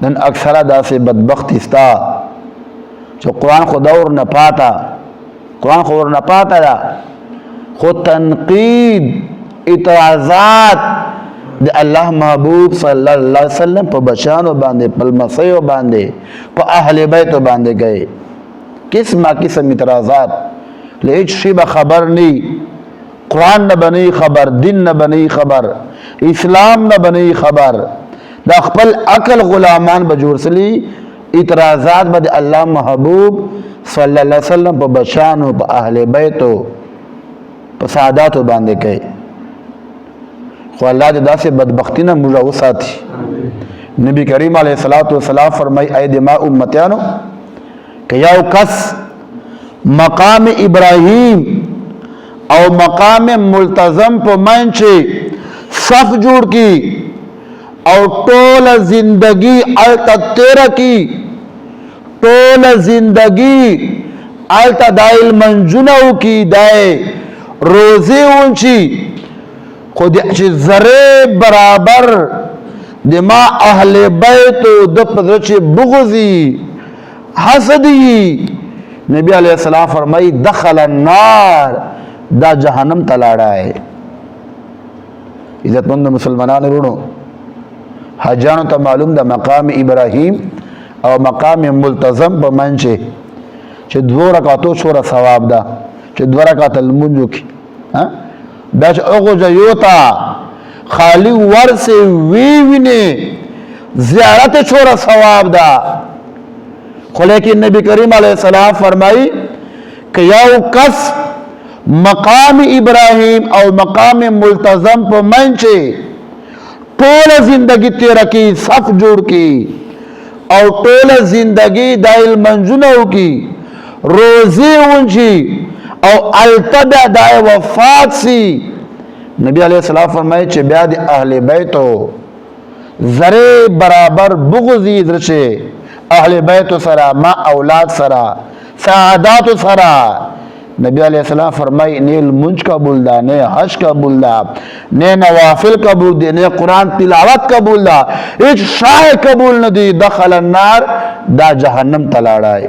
None अक्सरा दा से बदबख्ती स्ता जो कुरान खुदा और न पाता, कुरान खुद और न पाता दा खुद तनकीद इतराज़ात दे अल्लाह महबूब सल्लल्लाहु अलैहि वसल्लम पर बचानो बांधे, पल मसीहो बांधे, पर अहले बैत बांधे गए। किस्म किस्म इतराज़ात ले शिब खबर नहीं, कुरान न बनी खबर, दिन न बनी खबर, इस्लाम न बनी खबर, दखपल अकल गुलामान बजूरसली इतराज़ात बद अल्लाह महबूब सल्लल्लाहु अलैहि वसल्लम पर बचानो, पर अहले बैत पर सादात बांधे गए। खो अल्लाह जदा से बदबख्ती ना मुझा वो साथी नबी करीम अलैहिस्सलातु वस्सलाम फरमाई ऐ दिमा उम्मतियानो कि या कस मकाम इब्राहिम और मकाम मुल्तज़म पर मंचे सफ जुड़ की और टोल जिंदगी अलता तेरा की, टोल जिंदगी अलता दाइल मंजुनऊ की दाए रोजे ऊंची खुद जरे बराबर दिमा अहले बैत दपदचे बुग़ज़ी हसदी नबी अलैहिस्सलाम फरमाई दखल अन्नार दा जहन्नम तलाड़ा है। इज्जतमंद मुसलमानान रुणो हजानो तो मालूम दा मकाम इब्राहिम और मकाम मुल्तज़म पर मंचे चे दो रकातो छोरा सवाब दा चे दो रकात मुंजो की हाँ दच योता खाली वर से वीने ज़ियारत छोरा सवाब दा। लेकिन नबी करीम अलैहिस्सलाम फरमाई कि या कस मकाम इब्राहिम और मकाम मुल्तज़म पर मंचे टोल जिंदगी तेरा की सफ जोड़ की और टोल जिंदगी दाइल मंजुनऊ की रोजी ऊंची और अलतदा दाए वफात सी नबी अलैहिस्सलाम फरमाए चे ब्याद अहले बैतो जरे बराबर बुग़ज़ी दरचे अहले बैतो सरा मा औलाद सरा सादात सरा नबी अलैहिस्सलाम फरमाई ने मुंज कबूल दा, ने हज कबूल दा, ने नवाफिल कबूल दे, ने कुरान तिलावत कबूल दा, इच शाह कबूल न दी दखल अन्नार दा जहन्नम तलाड़ा है।